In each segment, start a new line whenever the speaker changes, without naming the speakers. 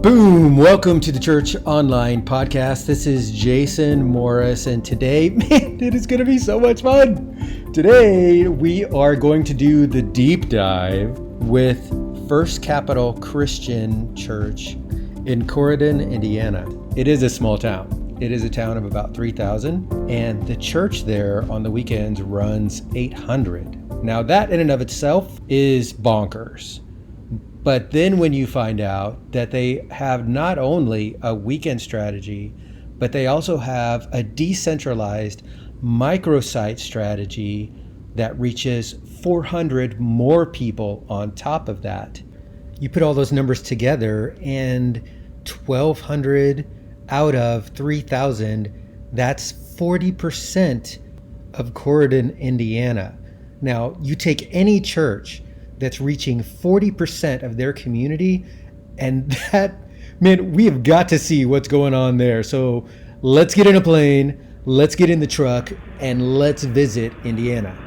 Boom! Welcome to the Church Online Podcast. This is Jason Morris, and today, man, it is going to be so much fun. Today, we are going to do the deep dive with First Capital Christian Church in Corydon, Indiana. It is a small town. It is a town of about 3,000, and the church there on the weekends runs 800. Now, that in and of itself is bonkers. But then when you find out that they have not only a weekend strategy, but they also have a decentralized microsite strategy that reaches 400 more people on top of that. You put all those numbers together and 1,200 out of 3,000, that's 40% of Corydon, Indiana. Now, you take any church that's reaching 40% of their community, and that, man, we have got to see what's going on there. So let's get in a plane, let's get in the truck, and let's visit Indiana.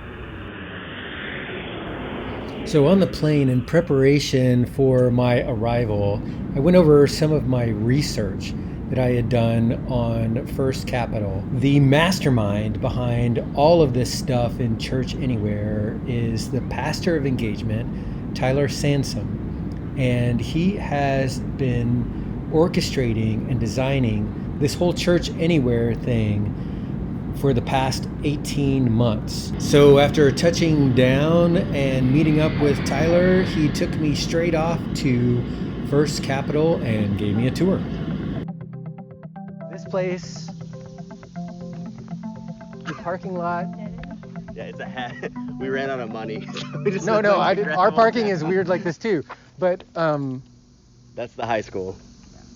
So on the plane, in preparation for my arrival, I went over some of my research that I had done on First Capital. The mastermind behind all of this stuff in Church Anywhere is the pastor of engagement, Tyler Samson. And he has been orchestrating and designing this whole Church Anywhere thing for the past 18 months. So after touching down and meeting up with Tyler, he took me straight off to First Capital and gave me a tour. This place, the parking lot.
Yeah, it's a hat. We ran out of money. So
Our parking is weird like this too. But
that's the high school.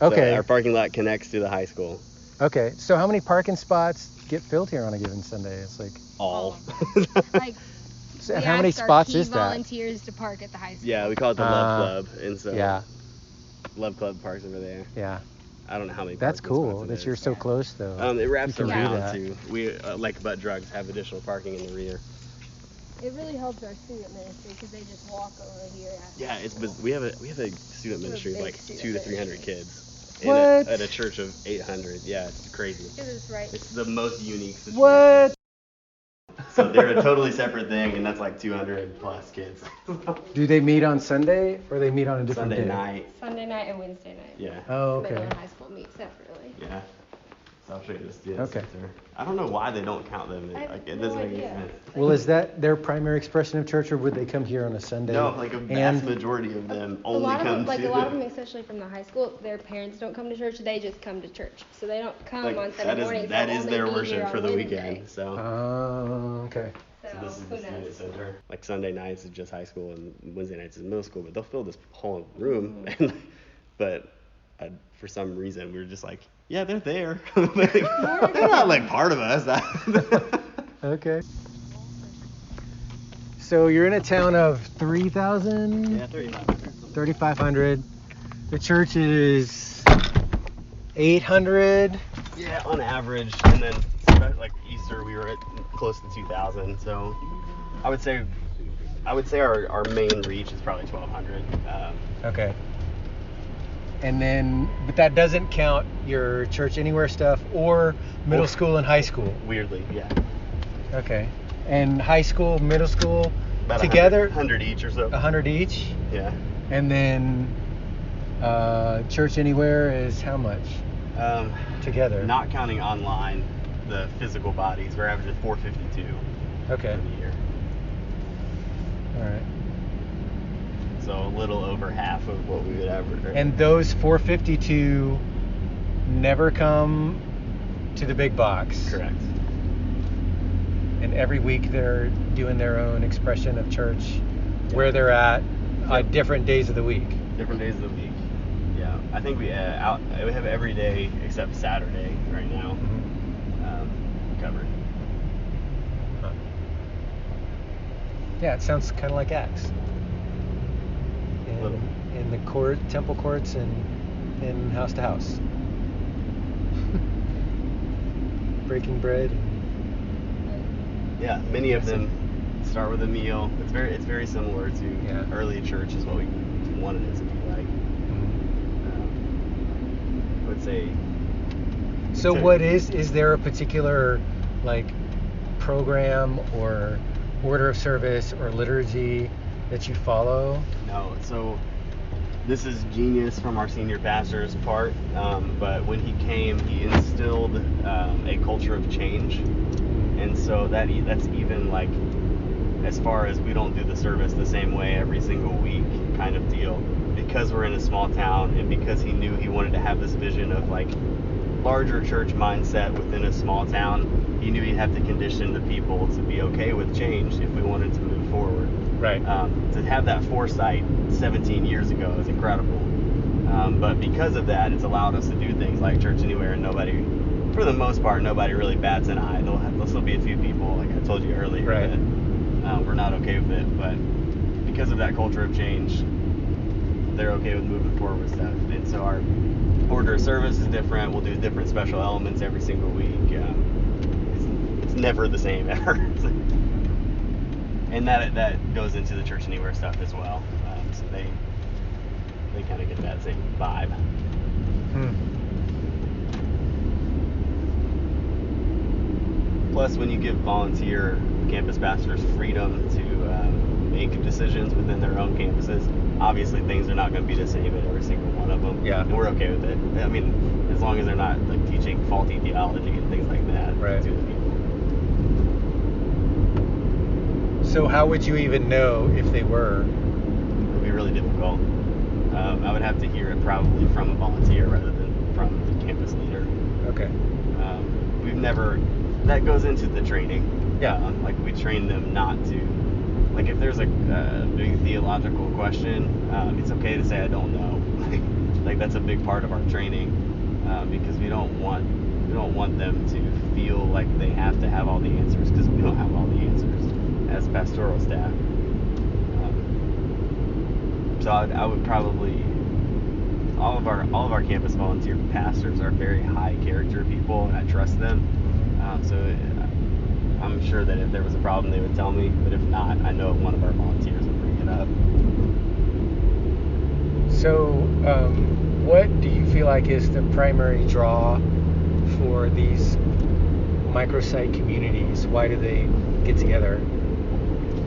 Okay.
So our parking lot connects to the high school.
Okay. So how many parking spots get filled here on a given Sunday? It's like
all.
Like,
so how many spots is that?
Volunteers to park at the high school.
Yeah, we call it the Love Club, and so
yeah.
Love Club parks over there.
Yeah.
I don't know how many.
That's
parking
cool
spots
that you're so close though.
It wraps
You can do
around
that.
too. We like Butt Drugs have additional parking in the rear.
It really helps our student ministry because they just walk over here.
Yeah, we have a student ministry of
big
like
student
200 to 300
ministry.
kids.
What?
At a church of 800. Yeah, it's crazy.
It's right.
It's the most unique situation.
What?
So they're a totally separate thing, and that's like 200 plus kids.
Do they meet on Sunday or they meet on a different
Sunday
day?
night.
Sunday night and Wednesday night.
Yeah.
Oh,
Middle
okay.
and high school meet separately.
Yeah. So I'll show you this. Yeah,
Okay.
I don't know why they don't count them.
I have
Like, it
no
doesn't make any
idea.
sense.
Well, is that their primary expression of church, or would they come here on a Sunday?
No, like a vast majority of them
A
only
lot of
come
them, like
to
a lot of them, especially from the high school, their parents don't come to church. They just come to church, so they don't come
like,
on Sunday mornings.
that
they'll
is
only
their
be here
worship
on
for the
Wednesday.
weekend. So,
Oh, okay.
so this is
who
the student
knows?
center. Like Sunday nights is just high school, and Wednesday nights is middle school. But they'll fill this whole room. But for some reason, we were just like, yeah, they're there. They're not like part of us.
Okay. So you're in a town of 3,000?
Yeah, 3,500.
3,500. The church is 800.
Yeah, on average, and then like Easter, we were at close to 2,000. So I would say our main reach is probably 1,200.
Okay. And then, but that doesn't count your Church Anywhere stuff or middle school and high school.
Weirdly, yeah.
Okay. And high school, middle school
About
together?
100 each or so.
100 each.
Yeah.
And then Church Anywhere is how much together?
Not counting online, the physical bodies, we're averaging 452
Okay.
for the year.
All right.
So a little over half of what we would average.
And those 452 never come to the big box.
Correct.
And every week they're doing their own expression of church where they're at different days of the week.
Different days of the week. Yeah. I think we have every day except Saturday right now covered.
Huh. Yeah, it sounds kind of like Acts. In the temple courts and house to house. Breaking bread.
Yeah, many of them start with a meal. It's very similar to early church is what we wanted it to be like. would say.
So what is there a particular like program or order of service or liturgy that you follow?
No, so this is genius from our senior pastor's part, but when he came, he instilled a culture of change, and so that's even like as far as we don't do the service the same way every single week kind of deal, because we're in a small town, and because he knew he wanted to have this vision of like larger church mindset within a small town. He knew he'd have to condition the people to be okay with change if we wanted to move forward.
Right.
To have that foresight 17 years ago is incredible. But because of that, it's allowed us to do things like Church Anywhere, and nobody, for the most part, nobody really bats an eye. There'll still be a few people, like I told you earlier,
right,
that we're not okay with it. But because of that culture of change, they're okay with moving forward with stuff. And so our order of service is different. We'll do different special elements every single week. It's never the same ever. And that goes into the Church Anywhere stuff as well. So they kind of get that same vibe. Plus, when you give volunteer campus pastors freedom to make decisions within their own campuses, obviously things are not going to be the same at every single one of them.
Yeah.
And we're okay with it. I mean, as long as they're not like teaching faulty theology and things like that
right,
to the people.
So how would you even know if they were?
It would be really difficult. I would have to hear it probably from a volunteer rather than from the campus leader.
Okay.
We've never, that goes into the training.
Yeah.
Like we train them not to, like if there's a big theological question, it's okay to say I don't know. like that's a big part of our training, because we don't want them to feel like they have to have all the answers, because we don't have all the answers as pastoral staff. So I would probably, all of our campus volunteer pastors are very high character people, and I trust them. So I'm sure that if there was a problem, they would tell me. But if not, I know one of our volunteers would bring it up.
So, what do you feel like is the primary draw for these microsite communities? Why do they get together?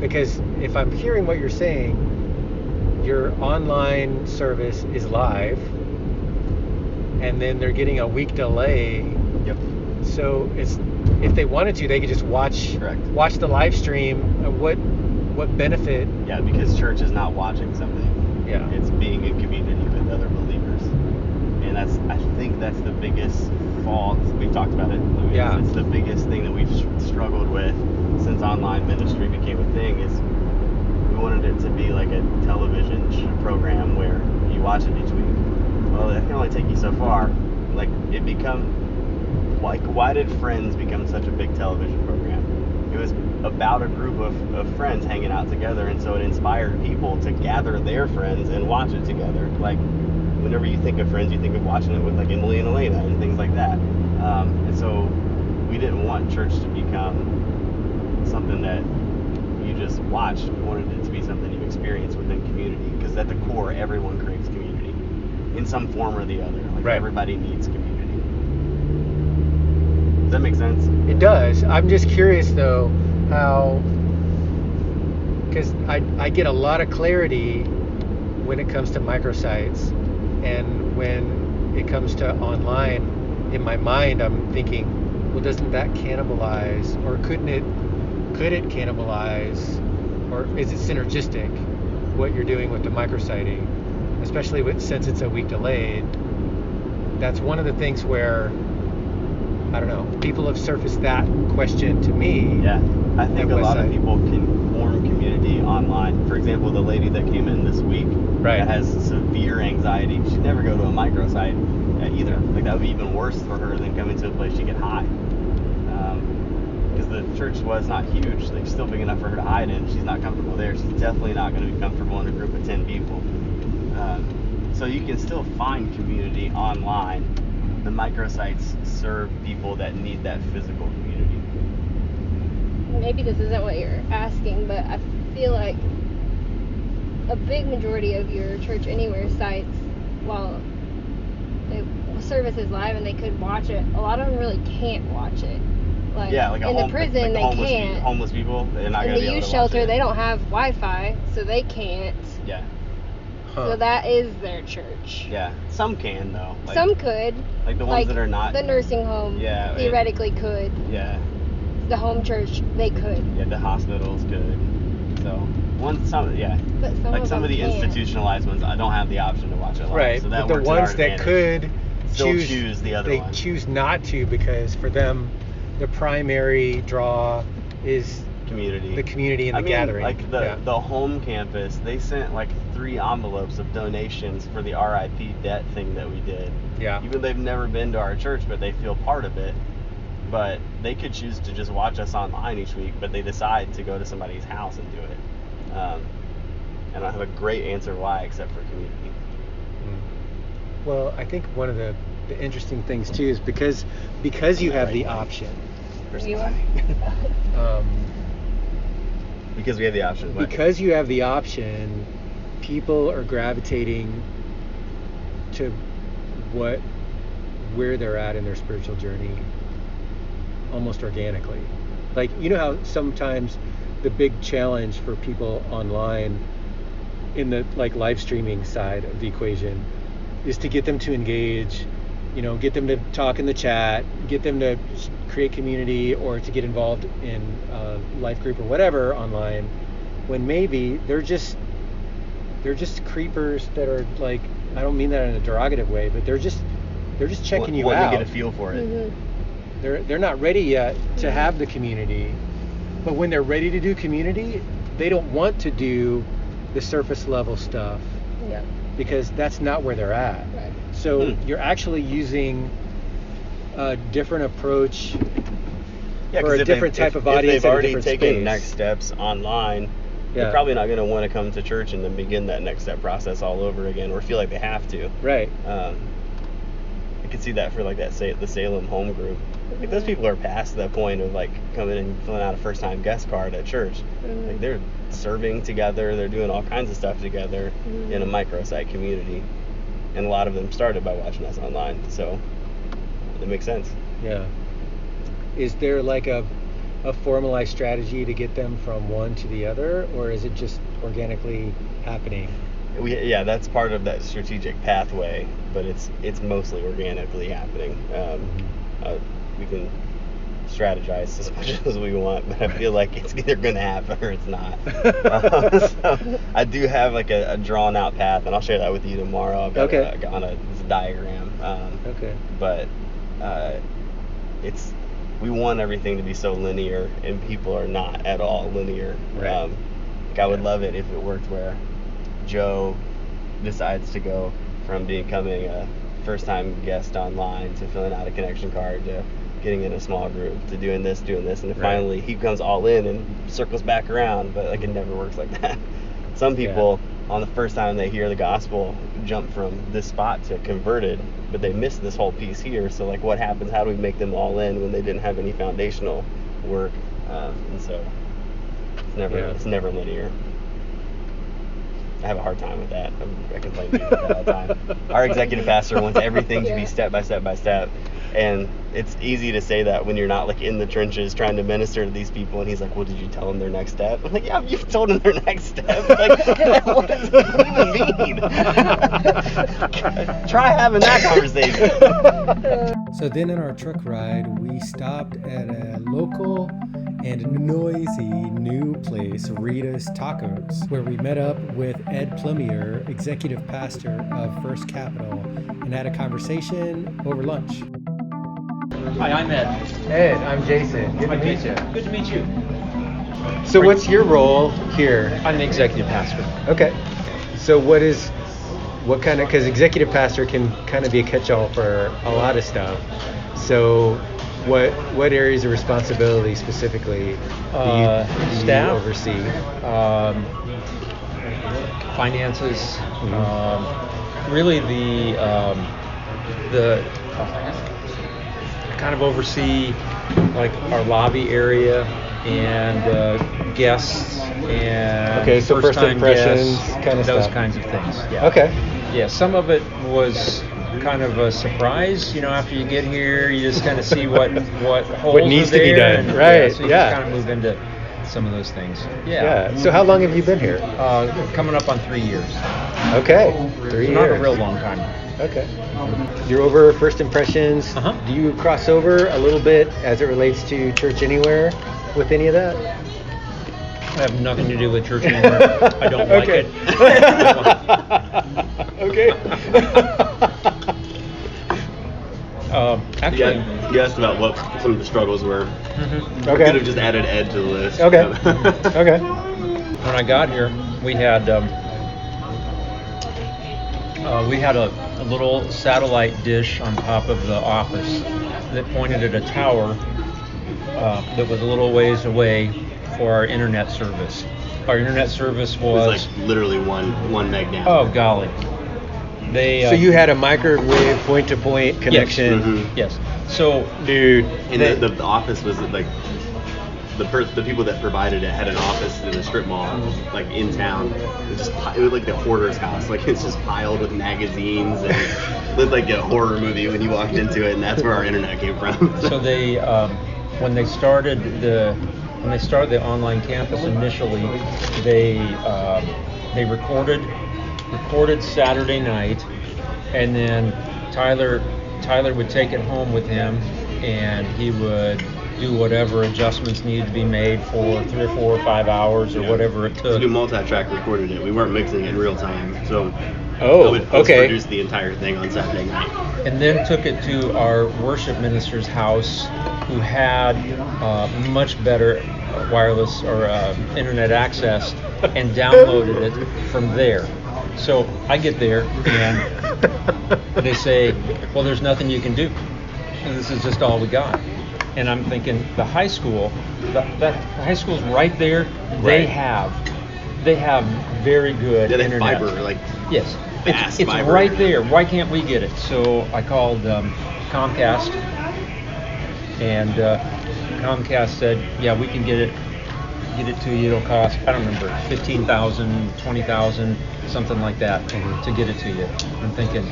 Because if I'm hearing what you're saying, your online service is live, and then they're getting a week delay.
Yep.
So if they wanted to, they could just watch the live stream. What benefit?
Yeah, because church is not watching something.
Yeah.
It's being in community with other believers, and I think that's the biggest fault. We've talked about it.
Yeah.
It's the biggest thing that we've struggled with since online ministry became a thing. Is we wanted it to be like a television program where you watch it each week. Well, it can only take you so far. Like it become, like why did Friends become such a big television program? It was about a group of friends hanging out together, and so it inspired people to gather their friends and watch it together. Like whenever you think of Friends, you think of watching it with like Emily and Elena and things like that. And so we didn't want church to become something that you just watched. We wanted it to be something you experience within community, because at the core, everyone craves community in some form or the other. Like everybody needs community. Does that make sense?
It does. I'm just curious though how, because I get a lot of clarity when it comes to microsites, and when it comes to online, in my mind I'm thinking, well, doesn't that cannibalize, or could it cannibalize, or is it synergistic what you're doing with the micrositing, especially since it's a week delayed? That's one of the things where, I don't know, people have surfaced that question to me.
Yeah, I think a lot of people can form community online. For example, the lady that came in this week that has severe anxiety, she'd never go to a microsite either. Like that would be even worse for her than coming to a place she get high. Because the church was not huge, like still big enough for her to hide in. She's not comfortable there. She's definitely not going to be comfortable in a group of 10 people. So you can still find community online. The microsites serve people that need that physical community.
Maybe this isn't what you're asking, but I feel like a big majority of your Church Anywhere sites, while services live and they could watch it, a lot of them really can't watch it. Like,
like
in the prison, they can't.
Homeless people, they're not
In
going to be
the
able
youth
to
shelter,
watch it.
they don't have Wi-Fi, so they can't.
Yeah.
So that is their church.
Yeah. Some can, though. Like,
some could.
Like the ones that are not.
The nursing home theoretically could.
Yeah.
The home church, they could.
Yeah, the hospitals could. So,
But some
of the
can't.
institutionalized ones, I don't have the option to watch it live.
Right,
So that
but the
works in our
ones that
advantage.
could
Still choose the other one.
They choose not to because for them, the primary draw is
community.
The community and the gathering.
Like the home campus, they sent like 3 envelopes of donations for the RIP debt thing that we did.
Yeah.
Even they've never been to our church, but they feel part of it. But they could choose to just watch us online each week, but they decide to go to somebody's house and do it. And I have a great answer why, except for community.
Well, I think one of the interesting things too is because you have the option.
Because we have the option.
Because you have the option, people are gravitating to where they're at in their spiritual journey almost organically. Like, you know how sometimes the big challenge for people online in the like live streaming side of the equation is to get them to engage, get them to talk in the chat, get them to create community or to get involved in a life group or whatever online, when maybe they're just creepers that are like, I don't mean that in a derogative way, but they're just checking you out.
You get a feel for it.
Mm-hmm.
They're not ready yet to have the community, but when they're ready to do community, they don't want to do the surface level stuff.
Yeah.
Because that's not where they're at.
Right.
So you're actually using a different approach for a different type of audience.
If they've already
taken
taken next steps online, they're probably not going to want to come to church and then begin that next step process all over again, or feel like they have to.
Right.
I could see that for like the Salem home group. Like, those people are past that point of like coming and filling out a first time guest card at church. Like, they're serving together, they're doing all kinds of stuff together in a microsite community, and a lot of them started by watching us online, so it makes sense.
Yeah. Is there like a formalized strategy to get them from one to the other, or is it just organically happening?
That's part of that strategic pathway, but it's mostly organically happening. We can strategize as much as we want, but I feel like it's either going to happen or it's not. So I do have like a drawn out path, and I'll share that with you tomorrow. I've got it's a diagram. But we want everything to be so linear, and people are not at all linear.
Right.
I would love it if it worked where Joe decides to go from becoming a first-time guest online to filling out a connection card to getting in a small group to doing this, and then finally he comes all in and circles back around, but like it never works like that. Some people on the first time they hear the gospel jump from this spot to converted, but they miss this whole piece here. So like, what happens? How do we make them all in when they didn't have any foundational work? And so it's never linear. I have a hard time with that. I complain to you about that all the time. Our executive pastor wants everything to be step by step by step. And it's easy to say that when you're not like in the trenches trying to minister to these people, and he's like, well, did you tell them their next step? I'm like, yeah, you've told them their next step. Like, what does it even mean? Try having that conversation.
So then in our truck ride, we stopped at a local and noisy new place, Rita's Tacos, where we met up with Ed Plumier, executive pastor of First Capital, and had a conversation over lunch.
Hi, I'm Ed.
Ed, I'm Jason. Good to meet you.
Good to meet you.
So what's your role here?
I'm the executive pastor.
Okay. So because executive pastor can kind of be a catch-all for a lot of stuff. So what areas of responsibility specifically do you
staff,
oversee?
Finances, really the kind of oversee like our lobby area and guests and
so first impressions
guests,
kind of
those
stuff.
kinds of things. Yeah.
Okay.
Yeah, some of it was kind of a surprise. After you get here, you just kind of see what holes
What needs
are
to be
there,
done,
and,
right?
so you
Yeah.
just kind of move into some of those things.
Yeah. So how long have you been here?
Coming up on 3 years.
Okay. 3
So
years.
not a real long time.
Okay. You're over first impressions.
Uh-huh.
Do you cross over a little bit as it relates to Church Anywhere with any of that?
I have nothing to do with church anymore. I don't like
Okay.
it.
Okay.
Actually,
You asked about what some of the struggles were.
mhm.
Okay.
Could have just added Ed to the list.
Okay. Okay.
When I got here, we had a little satellite dish on top of the office that pointed at a tower that was a little ways away for our internet service. Our internet service
It
was,
was like literally one meg down.
oh golly, they.
So you had a microwave point-to-point connection.
Mhm.
Yes. So
Dude.
And the office was like the people that provided it had an office in a strip mall, like in town. It was like the hoarder's house. Like it's just piled with magazines and it looked like a horror movie when you walked into it, and that's where our internet came from.
So they, when they started the online campus initially, they recorded Saturday night, and then Tyler would take it home with him, and he would do whatever adjustments needed to be made for 3 or 4 or 5 hours or whatever it
We
took.
do multi-track recorded it. We weren't mixing it in real time, so
Oh,
I would
okay.
produce the entire thing on Saturday night.
And then took it to our worship minister's house, who had much better wireless or internet access, and downloaded it from there. So I get there and they say, well, there's nothing you can do. This is just all we got. And I'm thinking, the high school, the high school's right there. They
Right.
have very good
Yeah, they have
internet.
fiber, like
Yes,
fast
it's
fiber.
right there. Why can't we get it? So I called Comcast, and Comcast said, yeah, we can get it to you. It'll cost, I don't remember, $15,000, $20,000, something like that, to get it to you. I'm thinking,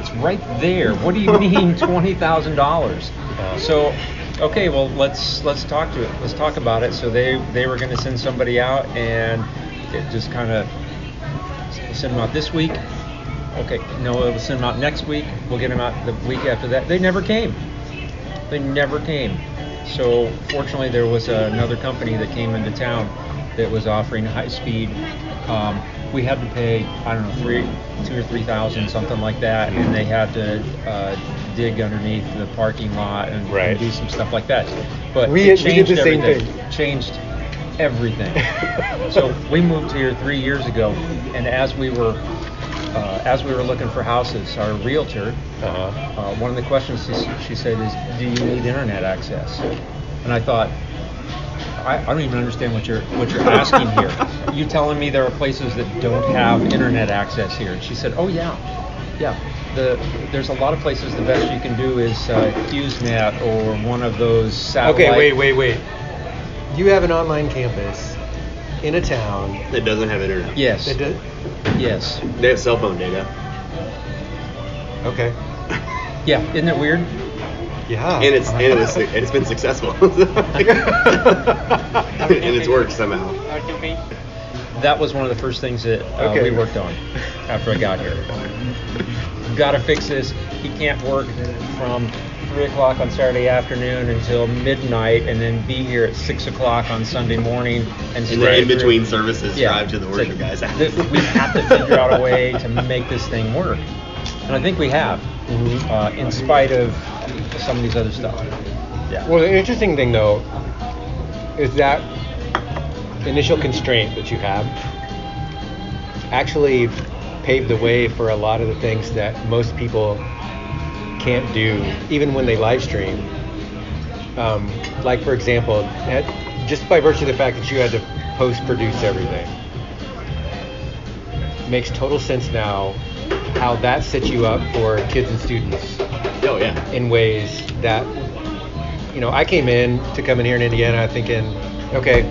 it's right there. What do you mean $20,000? So, okay, well, let's talk to it. Let's talk about it. So they were going to send somebody out, and it just kind of send them out this week. Okay, no, we'll send them out next week. We'll get them out the week after that. They never came. So fortunately, there was another company that came into town that was offering high speed. We had to pay, I don't know, $2,000 or $3,000, something like that, and they had to dig underneath the parking lot and
Right.
do some stuff like that. But
We
it
did the
changed
same
everything.
thing.
Changed everything. So we moved here 3 years ago, and as we were looking for houses, our realtor, one of the questions she said is, "Do you need internet access?" And I thought, I don't even understand what you're asking here. You telling me there are places that don't have internet access here? And she said, "Oh yeah. There's a lot of places. The best you can do is HughesNet or one of those satellite."
Okay, wait. You have an online campus in a town.
It doesn't have internet.
Yes.
That does,
Yes.
They have cell phone data.
okay.
Yeah. Isn't it weird?
Yeah.
And it's been successful. And it's worked somehow.
That was one of the first things that
Okay.
we worked on after I got here. Got to fix this. He can't work from 3 o'clock on Saturday afternoon until midnight, and then be here at 6 o'clock on Sunday morning, and
And
stay
then in
through-
between services,
Yeah.
drive to the
It's
worship
like,
guys' house.
We have to figure out a way to make this thing work, and I think we have, in spite of some of these other stuff. Yeah.
Well, the interesting thing though is that initial constraint that you have actually paved the way for a lot of the things that most people can't do, even when they live stream. Like for example, just by virtue of the fact that you had to post-produce everything, makes total sense now how that sets you up for kids and students
Oh yeah.
in ways that, I came in here in Indiana thinking, okay,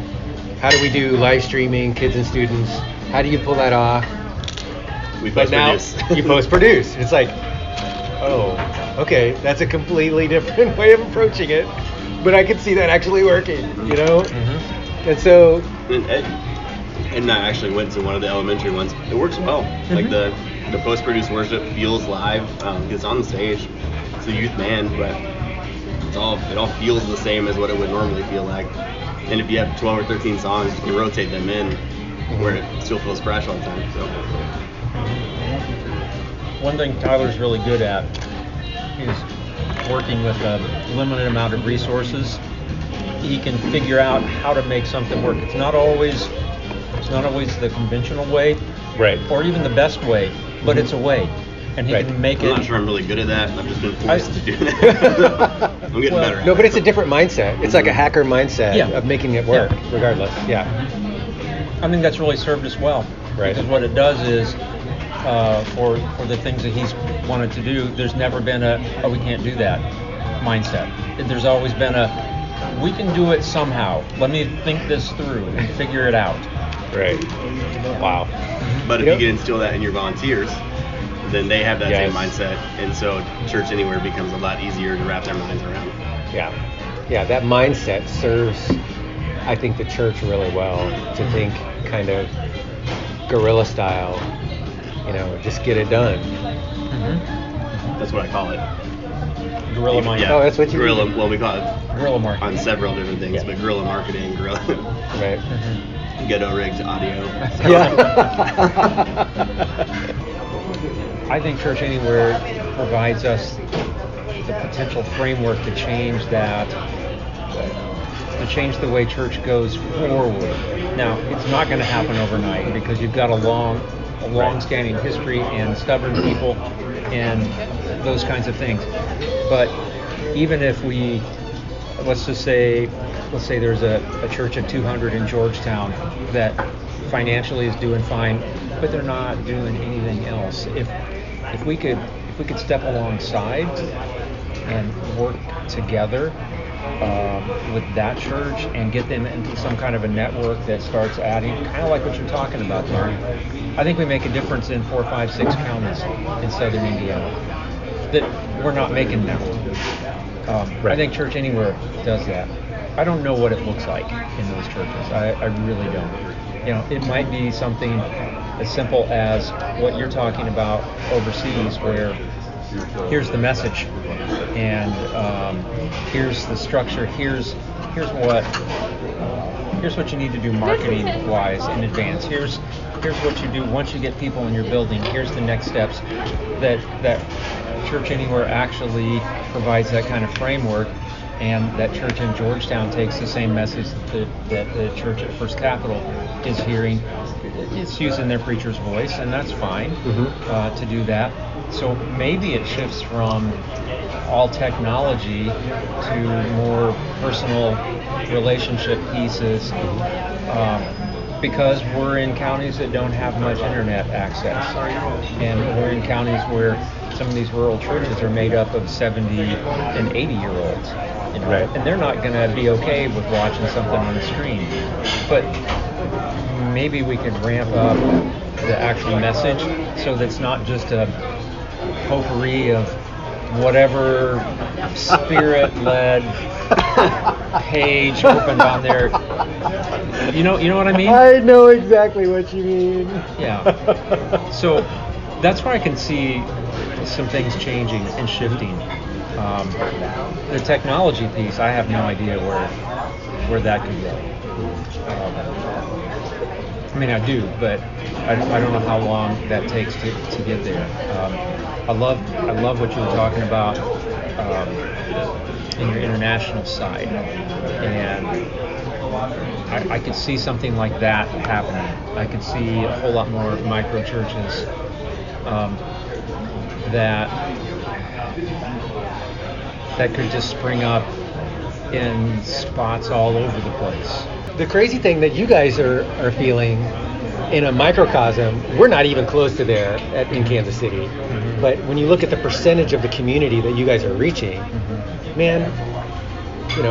how do we do live streaming, kids and students? How do you pull that off?
We
But now
post-produce.
you post-produce. It's like, oh, okay, that's a completely different way of approaching it, but I could see that actually working, you know?
Mm-hmm.
And so...
And Ed and I actually went to one of the elementary ones. It works well.
Mm-hmm.
Like the post-produced worship feels live. It's on the stage. It's a youth band, but it all feels the same as what it would normally feel like. And if you have 12 or 13 songs, you can rotate them in where it still feels fresh all the time. So.
One thing Tyler's really good at is working with a limited amount of resources. He can figure out how to make something work. It's not always the conventional way,
Right.
or even the best way, but it's a way, and he
Right.
can make
I'm
it.
not sure I'm really good at that. I've just been forced to do that. I'm getting better at
No,
it.
but it's a different mindset. It's like a hacker mindset
Yeah.
of making it work,
Yeah.
regardless. Yeah.
I think that's really served us well.
Right.
Because what it does is, for the things that he's wanted to do, there's never been we can't do that mindset. There's always been we can do it somehow. Let me think this through and figure it out.
Right. Wow.
But if
Yep.
you can instill that in your volunteers, then they have that
Yes.
same mindset, and so Church Anywhere becomes a lot easier to wrap their minds around.
Yeah. Yeah, that mindset serves, I think, the church really well to think kind of guerrilla style, just get it done.
That's what I call it.
Guerrilla mind.
Yeah.
Oh, that's what you
guerrilla.
mean.
Well, we call it
Guerrilla marketing.
on several different things,
Yeah.
but guerrilla marketing, guerrilla
Right.
ghetto rigged audio.
Yeah.
I think Church Anywhere provides us the potential framework to change that, to change the way church goes forward. Now, it's not going to happen overnight because you've got a long-standing history and stubborn people and those kinds of things. But even if let's say there's a church at 200 in Georgetown that financially is doing fine, but they're not doing anything else. If we could step alongside and work together with that church and get them into some kind of a network that starts adding, kind of like what you're talking about there, I think we make a difference in 4, 5, 6 counties in southern Indiana that we're not making now. I think Church Anywhere does that. I don't know what it looks like in those churches. I really don't. It might be something as simple as what you're talking about overseas, where here's the message and here's the structure. Here's what you need to do marketing wise in advance. Here's what you do once you get people in your building. Here's the next steps. That Church Anywhere actually provides that kind of framework, and that church in Georgetown takes the same message that the church at First Capital is hearing. It's using their preacher's voice, and that's fine to do that. So maybe it shifts from all technology to more personal relationship pieces, because we're in counties that don't have much internet access, and we're in counties where some of these rural churches are made up of 70 and 80-year-olds.
Right.
And they're not going to be okay with watching something on the screen. But maybe we could ramp up the actual message so that it's not just a potpourri of whatever spirit-led page opened on there. You know what I mean?
I know exactly what you mean.
Yeah. So that's where I can see some things changing and shifting. The technology piece, I have no idea where that could go. I mean, I do, but I don't know how long that takes to get there. I love what you were talking about in your international side, and I could see something like that happening. I could see a whole lot more micro churches that could just spring up in spots all over the place.
The crazy thing that you guys are feeling in a microcosm, we're not even close to there in Kansas City.
Mm-hmm.
But when you look at the percentage of the community that you guys are reaching, man,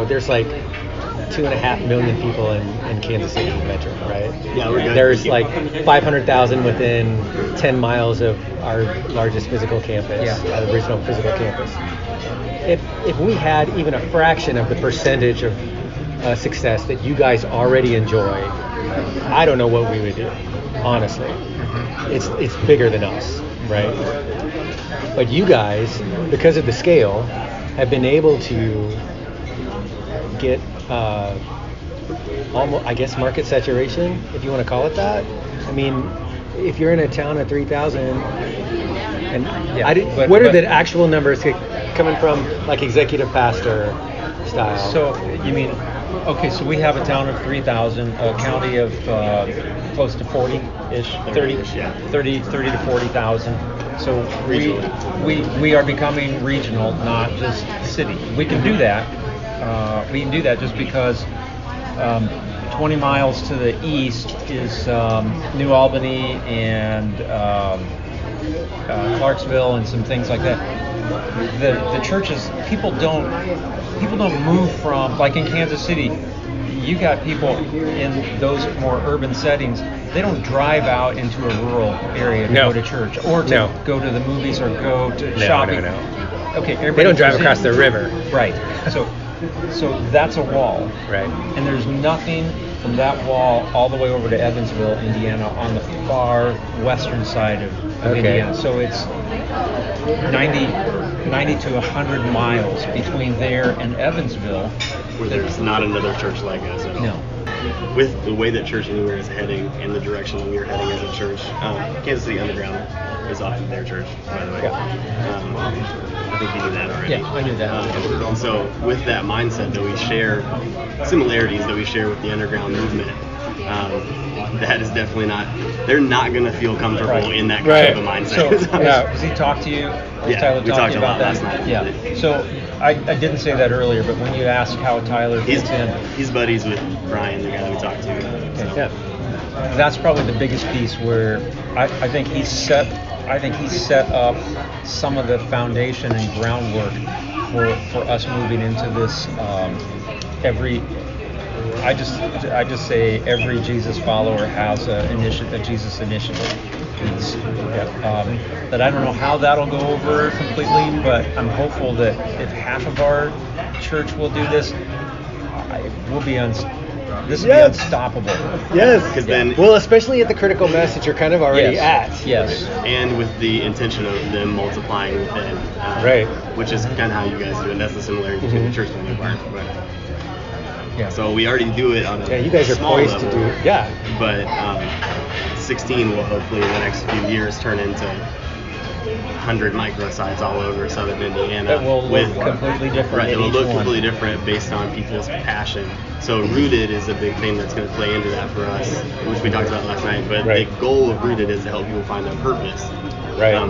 there's like 2.5 million people in Kansas City metro, right?
Yeah, we're good.
There's like 500,000 within 10 miles of our largest physical campus,
Yeah.
our original physical campus. If we had even a fraction of the percentage of success that you guys already enjoy, I don't know what we would do, honestly. It's bigger than us, right? But you guys, because of the scale, have been able to get almost, I guess, market saturation, if you want to call it that. I mean, if you're in a town of 3,000, and what are the actual numbers coming from, like executive pastor style?
So you mean, okay, so we have a town of 3,000, a county of close to 40-ish, 30 to 40,000. So we are becoming regional, not just city. We can do that. We can do that just because 20 miles to the east is New Albany and Clarksville and some things like that. The churches, people don't move from, like in Kansas City, you got people in those more urban settings, they don't drive out into a rural area to go to church or to go to the movies or go to shopping. Okay,
they don't drive across the river.
Right. So that's a wall.
Right.
And there's nothing from that wall all the way over to Evansville, Indiana, on the far western side of Indiana. So it's 90 to 100 miles between there and Evansville.
Where there's not another church like us at all.
No.
With the way that Church Anywhere is heading and the direction that we are heading as a church, Kansas City Underground is often their church, by the way. I think you knew that already.
Yeah, I knew that.
So with that mindset that we share, similarities that we share with the underground movement, that is definitely not, they're not going to feel comfortable in that kind of a mindset.
So, does he talk to you? Tyler
we talked
to you
a lot
about that?
last night.
Yeah. So I didn't say that earlier, but when you asked how Tyler fits in,
he's buddies with Brian, the guy that we talked to. So.
Yeah. That's probably the biggest piece where I think he's set up some of the foundation and groundwork for us moving into this. I just say every Jesus follower has a Jesus initiative. That I don't know how that'll go over completely, but I'm hopeful that if half of our church will do this, we'll be this will be unstoppable.
Yes.
Because then,
especially at the critical mass that you're kind of already at.
Yes.
And with the intention of them multiplying within.
Right.
Which is kind of how you guys do it. That's the similarity between the church and the part.
Yeah.
So we already do it on a
you guys are
small
poised
level,
to do it. Yeah.
But 16 will hopefully in the next few years turn into 100 microsites all over southern Indiana.
That will look completely different.
Right, it will look
one.
completely different based on people's passion. So Rooted is a big thing that's going to play into that for us, which we talked about last night. But the goal of Rooted is to help people find their purpose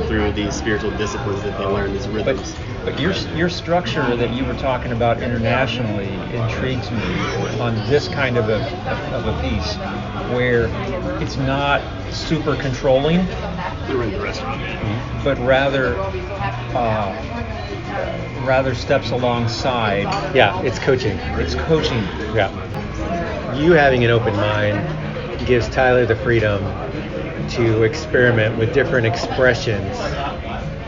through these spiritual disciplines that they learn, these rhythms.
But your structure that you were talking about internationally intrigues me on this kind of a piece where it's not super controlling, but rather steps alongside.
Yeah, it's coaching.
It's coaching.
Yeah. You having an open mind gives Tyler the freedom to experiment with different expressions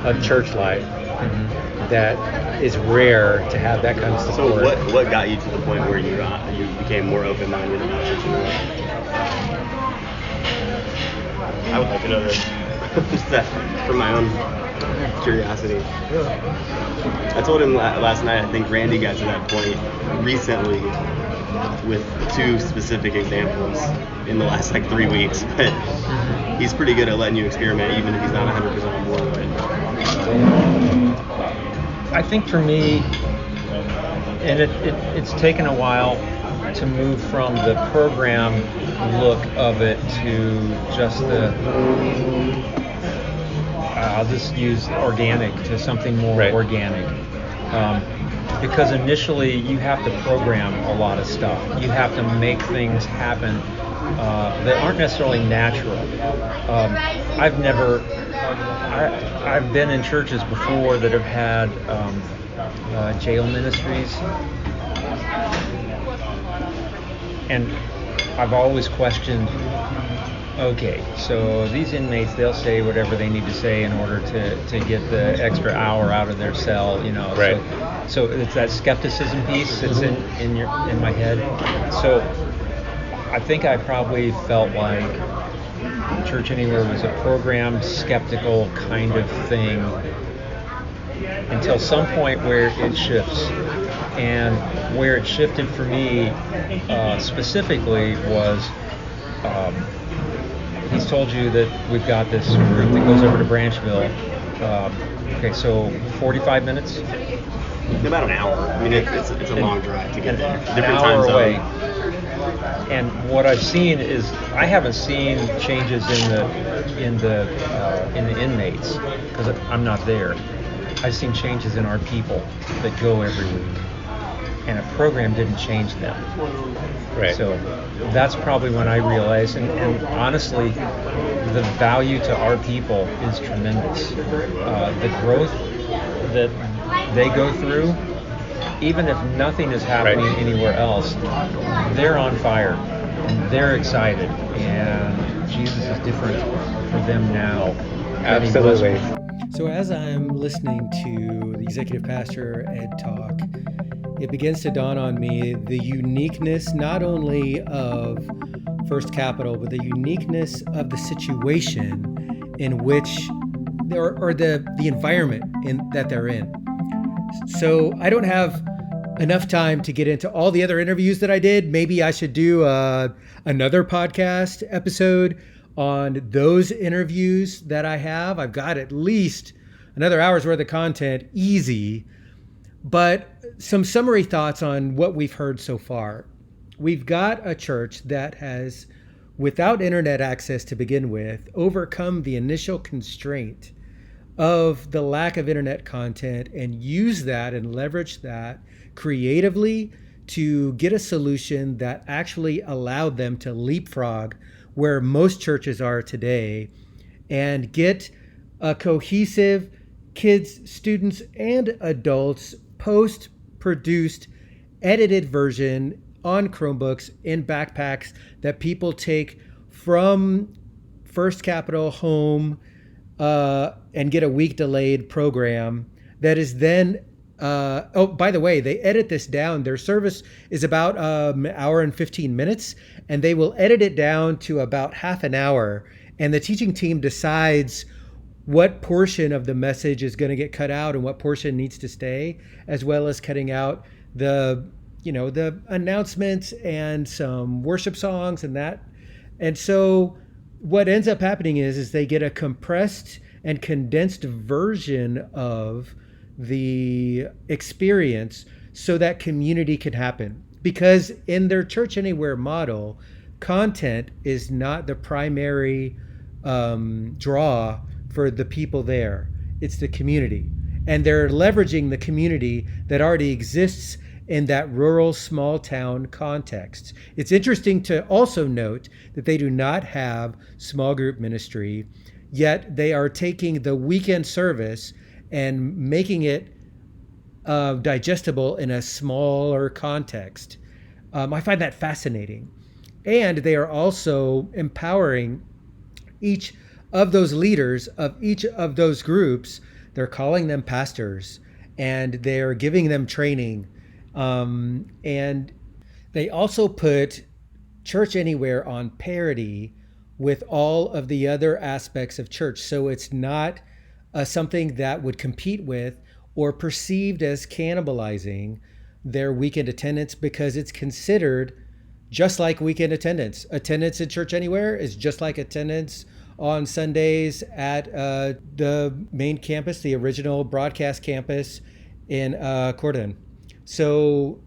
of church life. That is rare to have that kind of support.
So what got you to the point where you became more open-minded about church? I would like to know this. Just that for my own curiosity. I told him last night, I think Randy got to that point recently with 2 specific examples in the last 3 weeks. But he's pretty good at letting you experiment even if he's not 100% on board with it.
I think for me, and it's taken a while to move from the program look of it to just I'll just use organic to something more organic. Because initially you have to program a lot of stuff. You have to make things happen that aren't necessarily natural. I've been in churches before that have had jail ministries, and I've always questioned Okay, so these inmates, they'll say whatever they need to say in order to get the extra hour out of their cell, you know.
Right.
So it's that skepticism piece that's in my head. So I think I probably felt like Church Anywhere was a programmed, skeptical kind of thing until some point where it shifts. And where it shifted for me specifically was he's told you that we've got this group that goes over to Branchville. Okay, so 45 minutes?
About an hour. I mean, it's a long drive to get there.
An hour away. And what I've seen is I haven't seen changes in the inmates because I'm not there. I've seen changes in our people that go every week, and a program didn't change them.
Right.
So that's probably when I realized, and honestly, the value to our people is tremendous. The growth that they go through, even if nothing is happening anywhere else, they're on fire and they're excited, and Jesus is different for them now.
Absolutely. So as I'm listening to the executive pastor Ed talk, it begins to dawn on me the uniqueness not only of First Capital, but the uniqueness of the situation in which or the environment that they're in. So I don't have enough time to get into all the other interviews that I did. Maybe I should do another podcast episode on those interviews that I have. I've got at least another hour's worth of content, easy. But some summary thoughts on what we've heard so far. We've got a church that has, without internet access to begin with, overcome the initial constraint of the lack of internet content and use that and leverage that creatively to get a solution that actually allowed them to leapfrog where most churches are today and get a cohesive kids, students, and adults post-produced, edited version on Chromebooks in backpacks that people take from First Capital home and get a week delayed program that is then oh, by the way, they edit this down. Their service is about an hour and 15 minutes, and they will edit it down to about half an hour. And the teaching team decides what portion of the message is going to get cut out and what portion needs to stay, as well as cutting out the announcements and some worship songs and that. And so what ends up happening is they get a compressed and condensed version of the experience so that community can happen. Because in their Church Anywhere model, content is not the primary draw for the people there. It's the community. And they're leveraging the community that already exists in that rural small town context. It's interesting to also note that they do not have small group ministry, yet they are taking the weekend service and making it digestible in a smaller context. I find that fascinating. And they are also empowering each of those leaders of each of those groups. They're calling them pastors and they're giving them training. And they also put Church Anywhere on parity with all of the other aspects of church. So it's not something that would compete with or perceived as cannibalizing their weekend attendance, because it's considered just like weekend attendance. Attendance at Church Anywhere is just like attendance on Sundays at the main campus, the original broadcast campus in Corydon. So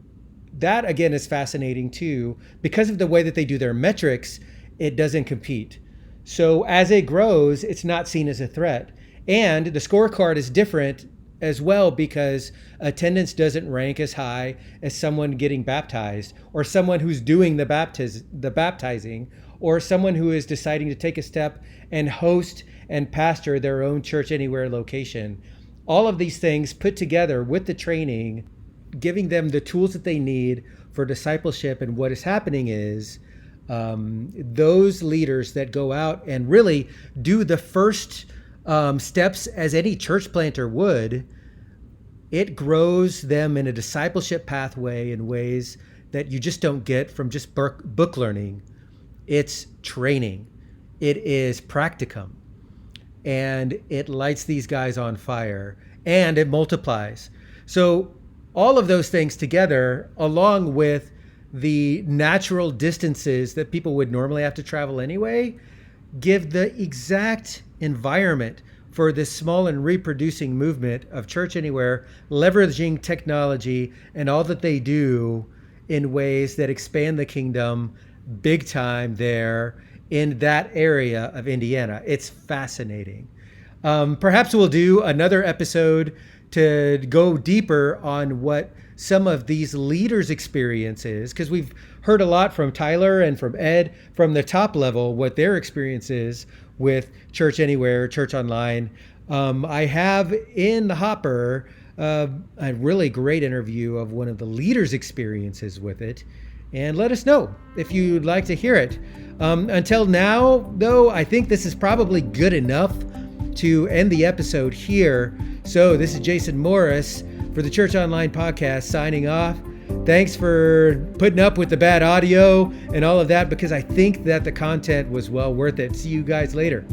that, again, is fascinating too. Because of the way that they do their metrics, it doesn't compete. So as it grows, it's not seen as a threat. And the scorecard is different as well, because attendance doesn't rank as high as someone getting baptized, or someone who's doing the baptizing, or someone who is deciding to take a step and host and pastor their own Church Anywhere location. All of these things put together with the training, giving them the tools that they need for discipleship. And what is happening is those leaders that go out and really do the first steps as any church planter would, it grows them in a discipleship pathway in ways that you just don't get from just book learning. It's training. It is practicum. And it lights these guys on fire, and it multiplies. So all of those things together, along with the natural distances that people would normally have to travel anyway, give the exact environment for this small and reproducing movement of Church Anywhere, leveraging technology and all that they do in ways that expand the kingdom big time there in that area of Indiana. It's fascinating. Perhaps we'll do another episode to go deeper on what some of these leaders' experiences, because we've heard a lot from Tyler and from Ed from the top level, what their experience is with Church Anywhere, Church Online. I have in the hopper a really great interview of one of the leaders' experiences with it. And let us know if you'd like to hear it. Until now, though, I think this is probably good enough to end the episode here. So this is Jason Morris for the Church Online podcast signing off. Thanks for putting up with the bad audio and all of that, because I think that the content was well worth it. See you guys later.